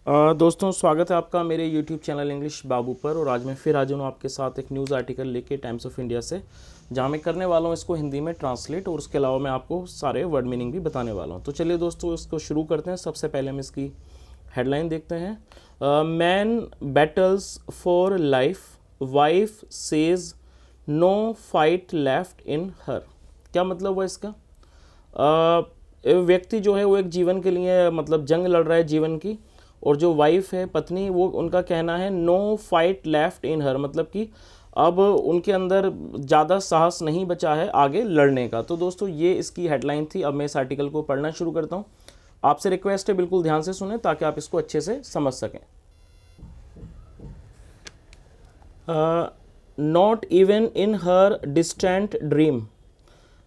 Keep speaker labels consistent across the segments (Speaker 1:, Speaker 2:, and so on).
Speaker 1: दोस्तों स्वागत है आपका मेरे YouTube चैनल इंग्लिश बाबू पर। और आज मैं फिर हाजिर हूँ आपके साथ एक न्यूज़ आर्टिकल लेके टाइम्स ऑफ इंडिया से, जहाँ मैं करने वाला हूँ इसको हिंदी में ट्रांसलेट, और उसके अलावा मैं आपको सारे वर्ड मीनिंग भी बताने वाला हूँ। तो चलिए दोस्तों इसको शुरू करते हैं। सबसे पहले हम इसकी हेडलाइन देखते हैं। Man battles for life, wife says no fight left in her. क्या मतलब हुआ इसका? व्यक्ति जो है वो एक जीवन के लिए मतलब जंग लड़ रहा है जीवन की, और जो वाइफ है पत्नी, वो उनका कहना है नो फाइट लेफ्ट इन हर, मतलब कि अब उनके अंदर ज़्यादा साहस नहीं बचा है आगे लड़ने का। तो दोस्तों ये इसकी हेडलाइन थी। अब मैं इस आर्टिकल को पढ़ना शुरू करता हूँ। आपसे रिक्वेस्ट है बिल्कुल ध्यान से सुने ताकि आप इसको अच्छे से समझ सकें। Not even in her distant dream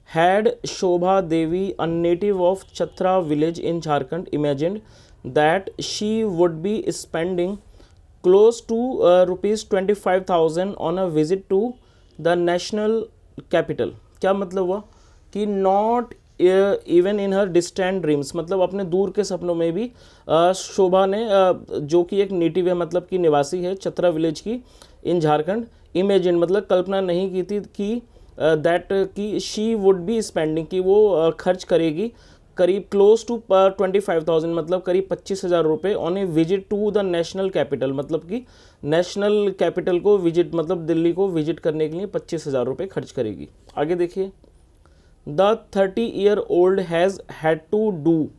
Speaker 1: had Shobha Devi, a native of Chatra village in Jharkhand, imagined that she would be spending close to rupees 25,000 on a visit to the national capital। क्या मतलब हुआ कि not even in her distant dreams, मतलब अपने दूर के सपनों में भी शोभा ने जो कि एक नेटिव है, मतलब कि निवासी है चतरा विलेज की इन झारखंड, इमेजिन मतलब कल्पना नहीं की थी कि दैट कि शी वुड बी स्पेंडिंग, कि वो खर्च करेगी करीब क्लोज टू 25,000 मतलब करीब 25,000 रुपये on a visit to the national capital, मतलब कि नेशनल कैपिटल को विजिट, मतलब दिल्ली को विजिट करने के लिए 25,000 रुपये खर्च करेगी। आगे देखिए, the 30-year-old has had to do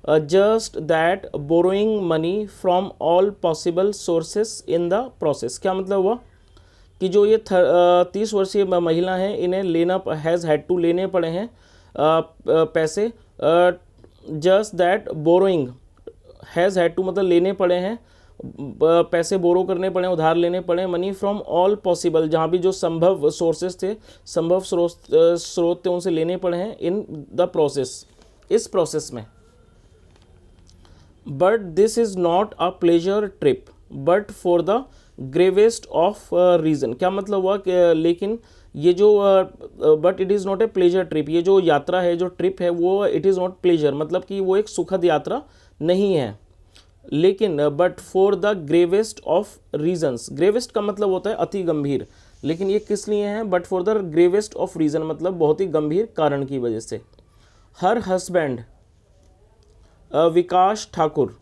Speaker 1: just that, borrowing money from all possible sources in the process. क्या मतलब हुआ कि जो ये 30 वर्षीय महिला हैं, इन्हें लेना हैज़ हैड टू लेने पड़े हैं पैसे। Just that, borrowing, has had to मतलब लेने पड़े हैं पैसे, बोरो करने पड़े, उधार लेने पड़े। मनी फ्रॉम ऑल पॉसिबल, जहाँ भी जो संभव सोर्सेस थे, संभव स्रोत थे, उनसे लेने पड़े हैं इन द प्रोसेस, इस प्रोसेस में। But this is not a pleasure trip but for the gravest of reason. क्या मतलब हुआ कि लेकिन ये जो but it is not a pleasure trip, ये जो यात्रा है, जो ट्रिप है, वो इट इज़ नॉट प्लेजर, मतलब कि वो एक सुखद यात्रा नहीं है। लेकिन but for the gravest of reasons, gravest का मतलब होता है अति गंभीर, लेकिन ये किस लिए हैं? But for the gravest of reason मतलब बहुत ही गंभीर कारण की वजह से। हर हस्बैंड विकास ठाकुर,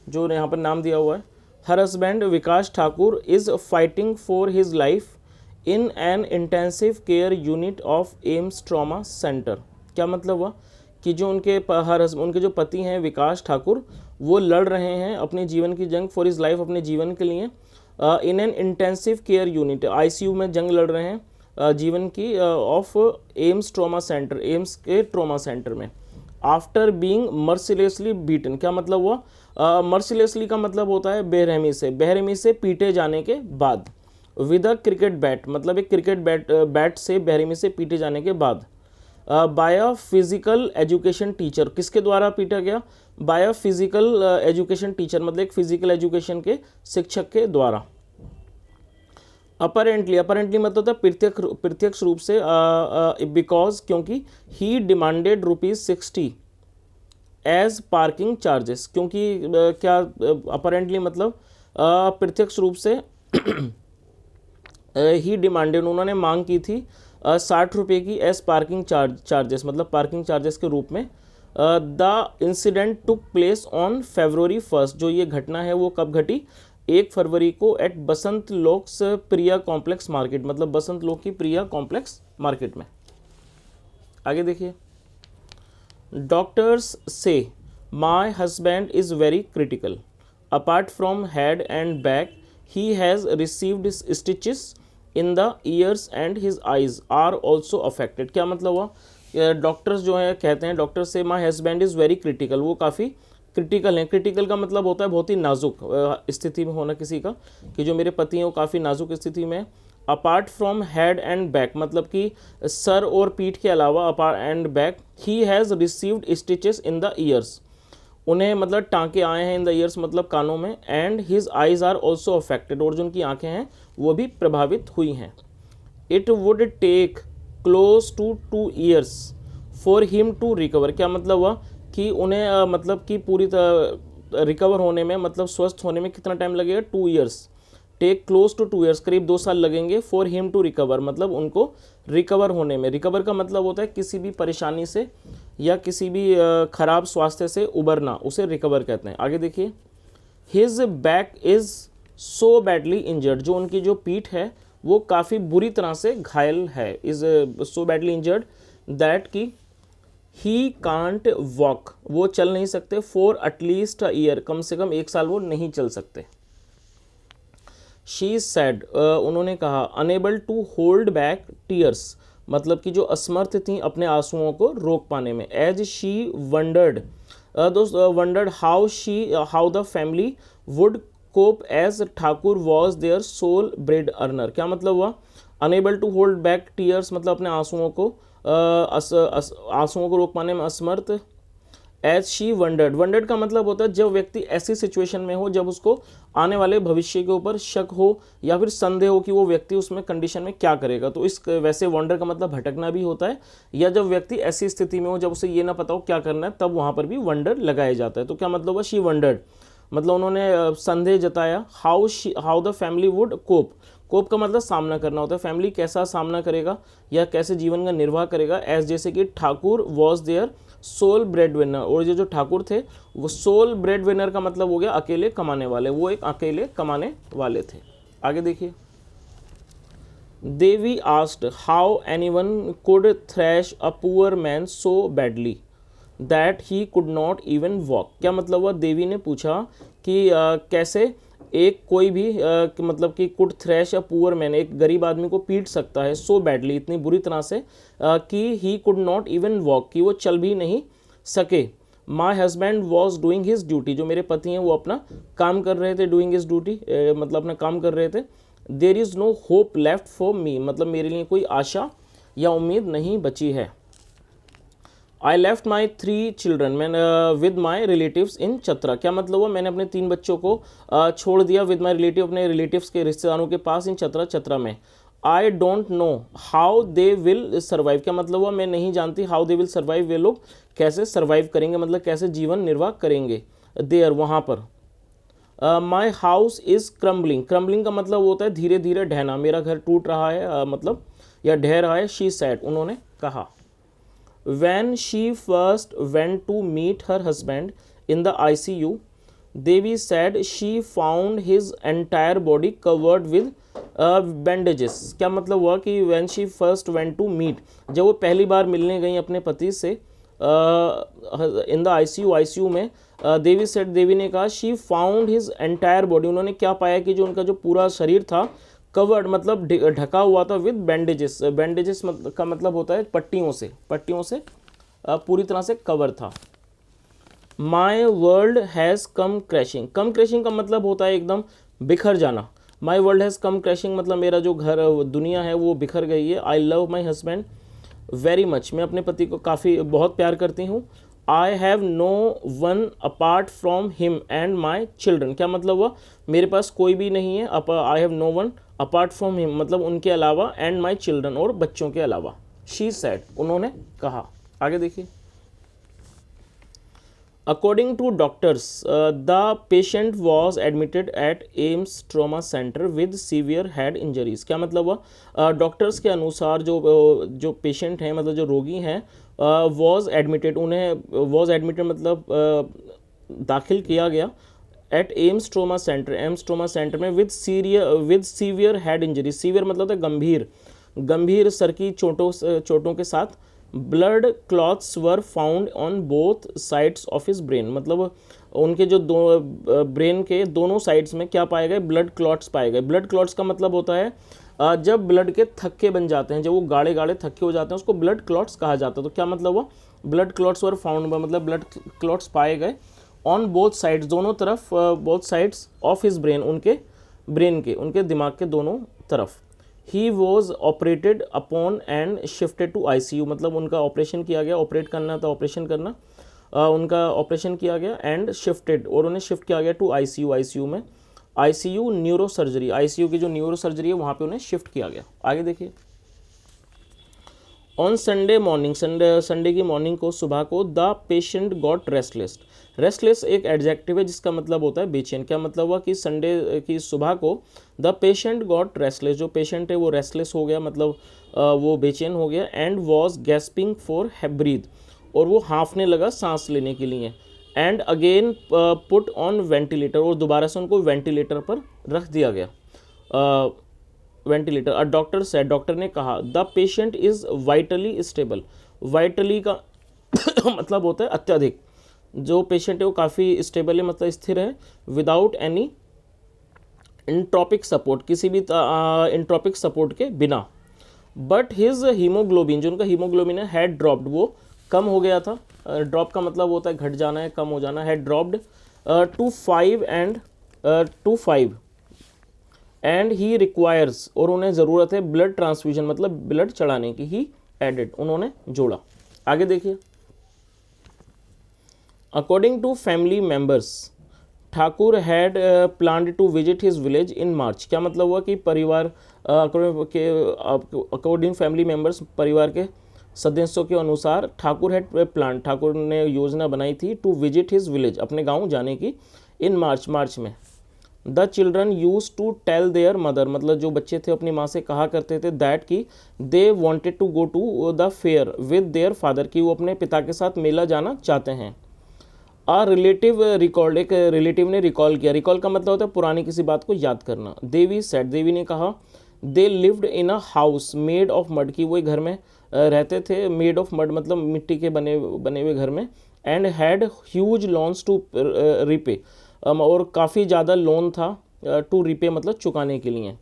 Speaker 1: जो यहाँ पर नाम दिया हुआ है, her husband Vikas Thakur is fighting for his life in an intensive care unit of AIIMS trauma centre. क्या मतलब हुआ कि जो उनके जो पति हैं विकास ठाकुर, वो लड़ रहे हैं अपने जीवन की जंग, फॉर हिज लाइफ, अपने जीवन के लिए, in an intensive care unit, ICU में जंग लड़ रहे हैं जीवन की, of AIIMS trauma centre, AIIMS के ट्रॉमा सेंटर में। After being mercilessly beaten. क्या मतलब हुआ? मर्सिलेसली का मतलब होता है बेरहमी से, बेरहमी से पीटे जाने के बाद। विद अ क्रिकेट बैट, मतलब एक क्रिकेट बैट से बेरहमी से पीटे जाने के बाद। By a physical education teacher, किसके द्वारा पीटा गया? By a physical education teacher, मतलब एक फिजिकल एजुकेशन के शिक्षक के द्वारा। अपरेंटली, अपरेंटली मतलब होता है प्रत्यक्ष रूप से, बिकॉज, क्योंकि ही डिमांडेड ₹60 एज पार्किंग चार्जेस, क्योंकि क्या अपरेंटली मतलब प्रत्यक्ष रूप से ही डिमांडेड, उन्होंने मांग की थी 60 रुपये की एज पार्किंग चार्जेस, मतलब पार्किंग चार्जेस के रूप में। The incident took place on February 1, जो ये घटना है वो कब घटी? 1 फरवरी को एट बसंत लोक्स प्रिया कॉम्प्लेक्स मार्केट, मतलब बसंत लोक की प्रिया कॉम्प्लेक्स मार्केट में। आगे देखिए, डॉक्टर्स से my husband is very critical, apart from head and back he has received stitches in the ears and his eyes are also affected. क्या मतलब हुआ? डॉक्टर्स जो है कहते हैं, डॉक्टर से my husband is very critical, वो काफ़ी क्रिटिकल हैं। क्रिटिकल का मतलब होता है बहुत ही नाजुक स्थिति में होना किसी का, कि जो मेरे पति हैं वो काफ़ी नाजुक स्थिति में। Apart from head and back, मतलब कि सर और पीठ के अलावा, apart and back, he has received stitches in the years, उन्हें मतलब टाँके आए हैं, इन द ईयर्स मतलब कानों में। And his eyes are also affected, और जो उनकी आँखें हैं वो भी प्रभावित हुई हैं। It would take close to 2 years for him to recover. क्या मतलब हुआ कि उन्हें मतलब कि पूरी तरह रिकवर होने में, मतलब स्वस्थ होने में कितना टाइम लगेगा? 2 years, take close to 2 years, करीब 2 साल लगेंगे। फॉर हिम टू रिकवर, मतलब उनको रिकवर होने में। रिकवर का मतलब होता है किसी भी परेशानी से या किसी भी खराब स्वास्थ्य से उबरना, उसे रिकवर कहते हैं। आगे देखिए, his back is so badly injured, जो उनकी जो पीठ है वो काफ़ी बुरी तरह से घायल है। Is so badly injured that कि ही कांट वॉक, वो चल नहीं सकते। फॉर एटलीस्ट अ ईयर, कम से कम 1 साल वो नहीं चल सकते। शी सेड, उन्होंने कहा, unable to hold back tears, मतलब कि जो असमर्थ थी अपने आंसुओं को रोक पाने में। As she wondered, wondered how the family would cope as Thakur was their sole bread earner. क्या मतलब हुआ? Unable to hold back tears मतलब अपने आंसुओं को आंसुओं को रोक पाने में असमर्थ। एज शी वंडर्ड, वंडर्ड का मतलब होता है जब व्यक्ति ऐसी सिचुएशन में हो जब उसको आने वाले भविष्य के ऊपर शक हो या फिर संदेह हो कि वो व्यक्ति उसमें कंडीशन में क्या करेगा, तो इस वैसे वंडर का मतलब भटकना भी होता है, या जब व्यक्ति ऐसी स्थिति में हो जब उसे ये ना पता हो क्या करना है, तब वहाँ पर भी वंडर लगाया जाता है। तो क्या मतलब हुआ? शी वंडर्ड, मतलब उन्होंने संदेह जताया। हाउ द फैमिली वुड कोप, कोप का मतलब सामना करना होता है, फैमिली कैसा सामना करेगा या कैसे जीवन का निर्वाह करेगा। एज जैसे कि Thakur was their sole bread winner, और ये जो ठाकुर थे वो सोल ब्रेड विनर का मतलब हो गया अकेले कमाने वाले, वो एक अकेले कमाने वाले थे। आगे देखिए, Devi asked how anyone could thrash a poor man so badly that he could not even walk. क्या मतलब हुआ? देवी ने पूछा कि कैसे एक कोई भी मतलब कि could thrash a poor man, एक गरीब आदमी को पीट सकता है, सो बैडली, इतनी बुरी तरह से कि ही कुड नॉट इवन वॉक, कि वो चल भी नहीं सके। My husband was doing his duty, जो मेरे पति हैं वो अपना काम कर रहे थे। डूइंग हिज ड्यूटी मतलब अपना काम कर रहे थे। There is no hope left for me, मतलब मेरे लिए कोई आशा या उम्मीद नहीं बची है। I left my 3 children man with my relatives in Chatra. क्या मतलब हुआ? मैंने अपने 3 बच्चों को छोड़ दिया विद माई रिलेटिव, अपने रिलेटिव्स के रिश्तेदारों के पास, इन चतरा में। I don't know how they will survive. क्या मतलब हुआ? मैं नहीं जानती हाउ दे विल सर्वाइव, वे लोग कैसे सर्वाइव करेंगे, मतलब कैसे जीवन निर्वाह करेंगे। देयर, वहाँ पर। My house is crumbling, crumbling का मतलब होता है धीरे धीरे ढहना, मेरा घर टूट रहा है मतलब या ढह रहा है। शी सैड, उन्होंने कहा। When she first went to meet her husband in the ICU, Devi said she found his entire body covered with bandages. क्या मतलब हुआ कि when she first went to meet, जब वो पहली बार मिलने गई अपने पति से in the ICU में, देवी said, देवी ने कहा she found his entire body, उन्होंने क्या पाया कि जो उनका जो पूरा शरीर था, कवर्ड मतलब ढका हुआ था, विद बैंडेजेस, बैंडेजेस का मतलब होता है पट्टियों से, पट्टियों से पूरी तरह से कवर था। My world has come crashing, come crashing का मतलब होता है एकदम बिखर जाना। My world has come crashing मतलब मेरा जो घर दुनिया है वो बिखर गई है। I love my husband very much, मैं अपने पति को काफ़ी बहुत प्यार करती हूँ। I have no one apart from him and my children. क्या मतलब हुआ? मेरे पास कोई भी नहीं है। I have no one apart from him मतलब उनके अलावा, एंड माई चिल्ड्रन और बच्चों के अलावा। शी सेड, उन्होंने कहा। आगे देखिए, according to doctors the patient was admitted at AIIMS trauma centre with severe head injuries. क्या मतलब हुआ? डॉक्टर्स के अनुसार जो पेशेंट हैं, मतलब जो रोगी हैं, वॉज एडमिटेड, उन्हें वॉज एडमिटेड मतलब दाखिल किया गया at AIIMS trauma centre, AIIMS trauma centre में with severe head injury. Severe मतलब है गंभीर, गंभीर सर की चोटों के साथ। Blood clots were found on both sides of his brain, मतलब उनके जो ब्रेन के दोनों साइड्स में क्या पाए गए? ब्लड क्लॉट्स पाए गए। ब्लड क्लॉट्स का मतलब होता है जब ब्लड के थक्के बन जाते हैं, जब वो गाढ़े गाढ़े थक्के हो जाते हैं, उसको ब्लड क्लॉट्स कहा जाता है। तो क्या मतलब हुआ? ब्लड क्लॉट्स वर फाउंड मतलब ब्लड क्लॉट्स पाए गए ऑन बोथ साइड्स, दोनों तरफ, both sides of his brain, उनके ब्रेन के, उनके दिमाग के दोनों तरफ। He was operated upon and shifted to ICU, मतलब उनका ऑपरेशन किया गया, ऑपरेट करना था ऑपरेशन करना, उनका ऑपरेशन किया गया एंड शिफ्टेड, और उन्हें शिफ्ट किया गया टू ICU में। ICU न्यूरो सर्जरी, ICU की जो न्यूरो सर्जरी है वहाँ पे उन्हें शिफ्ट किया गया। आगे देखिए, ऑन संडे मॉर्निंग, संडे की मॉर्निंग को, सुबह को, the patient got restless, restless एक एडजेक्टिव है जिसका मतलब होता है बेचैन। क्या मतलब हुआ कि संडे की सुबह को द पेशेंट गॉट रेस्टलेस, जो पेशेंट है वो रेस्टलेस हो गया, मतलब वो बेचैन हो गया। And was gasping for breath, और वो हाँफने लगा सांस लेने के लिए। And again put on ventilator, और दोबारा से उनको वेंटिलेटर पर रख दिया गया। Ventilator. A doctor said, doctor ने कहा the patient is vitally stable. Vitally का मतलब होता है अत्यधिक, जो पेशेंट है वो काफ़ी स्टेबल है, मतलब स्थिर है। विदाउट एनी इंट्रोपिक सपोर्ट, किसी भी इंट्रोपिक सपोर्ट के बिना। बट हिज हीमोग्लोबिन, जो उनका हीमोग्लोबिन है, हैड ड्रॉप्ड, वो कम हो गया था। ड्रॉप का मतलब होता है घट जाना है, कम हो जाना। Had dropped to 5 and he requires, और उन्हें ज़रूरत है ब्लड ट्रांसफ्यूजन, मतलब ब्लड चढ़ाने की। ही एडेड, उन्होंने जोड़ा। आगे देखिए। According to family members, Thakur had planned to visit his village in March. क्या मतलब हुआ कि परिवार अकॉर्डिंग फैमिली मेम्बर्स, परिवार के सदस्यों के अनुसार, ठाकुर हैड प्लान, ठाकुर ने योजना बनाई थी टू विजिट हिज विलेज, अपने गांव जाने की। इन मार्च में। The children use to tell their mother, मतलब जो बच्चे थे अपनी माँ से कहा करते थे दैट कि they wanted to go to the fair with their father, कि वो अपने पिता के साथ मेला जाना चाहते हैं। आ रिलेटिव रिकॉल्ड, एक रिलेटिव ने रिकॉल किया। रिकॉल का मतलब होता है पुरानी किसी बात को याद करना। देवी सेड, देवी ने कहा they lived in a house made of mud, की वो एक घर में रहते थे। मेड ऑफ मड मतलब मिट्टी के बने हुए घर में। And had huge loans to repay, और काफ़ी ज़्यादा लोन था टू रिपे मतलब चुकाने के लिए।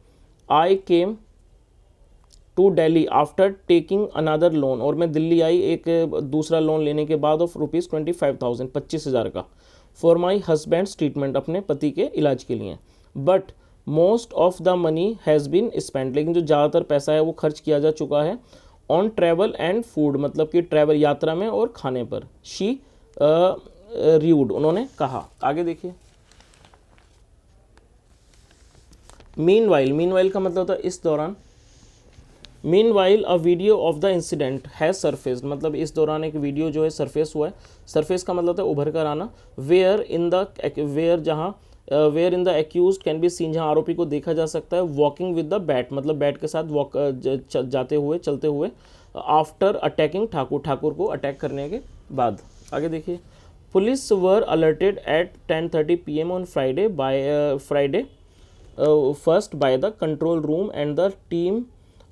Speaker 1: I came to Delhi after taking another loan, और मैं दिल्ली आई एक दूसरा लोन लेने के बाद, ऑफ ₹25,000 25,000 का, फॉर माई हस्बैंड्स ट्रीटमेंट, अपने पति के इलाज के लिए। But most of the money has been spend, लेकिन जो ज़्यादातर पैसा है वो खर्च किया जा चुका है। ऑन ट्रैवल एंड फूड, मतलब कि ट्रैवल यात्रा में और खाने पर। शी रियूड, उन्होंने कहा। आगे देखिए। मीनवाइल का मतलब होता है इस दौरान। Meanwhile a video of the incident has surfaced, मतलब इस दौरान एक वीडियो जो है सरफेस हुआ है। सरफेस का मतलब होता है उभर कर आना। Wherein the accused can be seen, जहाँ आरोपी को देखा जा सकता है। वॉकिंग विद द बैट, मतलब बैट के साथ वॉक जाते हुए, चलते हुए। आफ्टर अटैकिंग ठाकुर को अटैक करने के बाद। आगे देखिए। Police were alerted at 10:30 PM on Friday first by the control room and the team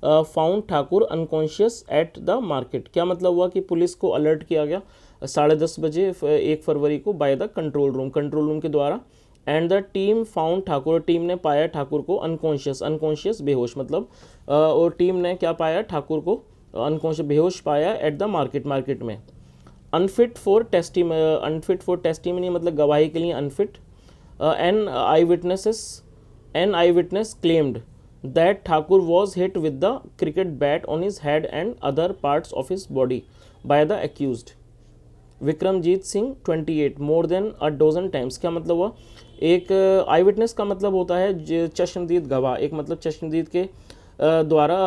Speaker 1: found Thakur unconscious at the market. क्या मतलब हुआ कि पुलिस को अलर्ट किया गया 10:30 बजे 1 फरवरी को बाय द कंट्रोल रूम के द्वारा। And the team found Thakur, team ने पाया ठाकुर को अनकॉन्शियस बेहोश, मतलब और टीम ने क्या पाया, ठाकुर को अनकॉन्शियस बेहोश पाया एट द मार्केट में। अनफिट फॉर टेस्टिमनी मतलब गवाही के लिए unfit. An eye witness claimed that Thakur was hit with the cricket bat on his head and other parts of his body by the accused. Vikramjit Singh 28 more than a dozen times। क्या मतलब हुआ, एक आई witness का मतलब होता है चश्मदीद गवाह, एक मतलब चश्मदीद के द्वारा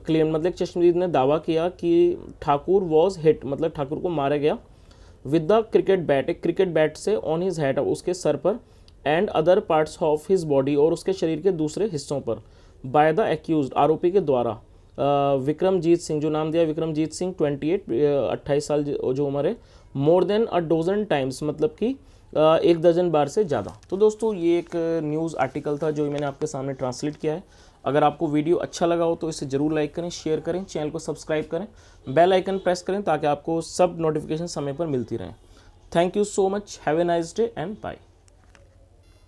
Speaker 1: क्लेम, मतलब चश्मदीद ने दावा किया कि ठाकुर वॉज हिट, मतलब ठाकुर को मारा गया। विद द क्रिकेट बैट, एक क्रिकेट बैट से, ऑन हिज हेड, उसके सर पर। And other parts of his body, और उसके शरीर के दूसरे हिस्सों पर। बाय द एक्यूज्ड, आरोपी के द्वारा। विक्रमजीत सिंह, जो नाम दिया विक्रमजीत सिंह 28 साल जो उम्र है। मोर देन अ डोजन टाइम्स, मतलब कि 1 दर्जन बार से ज़्यादा। तो दोस्तों ये एक न्यूज़ आर्टिकल था जो मैंने आपके सामने ट्रांसलेट किया है। अगर आपको वीडियो अच्छा लगा हो तो इसे ज़रूर लाइक करें, शेयर करें, चैनल को सब्सक्राइब करें, बेल आइकन प्रेस करें ताकि आपको सब नोटिफिकेशन समय पर मिलती रहें। Thank you so much, have a nice day and bye.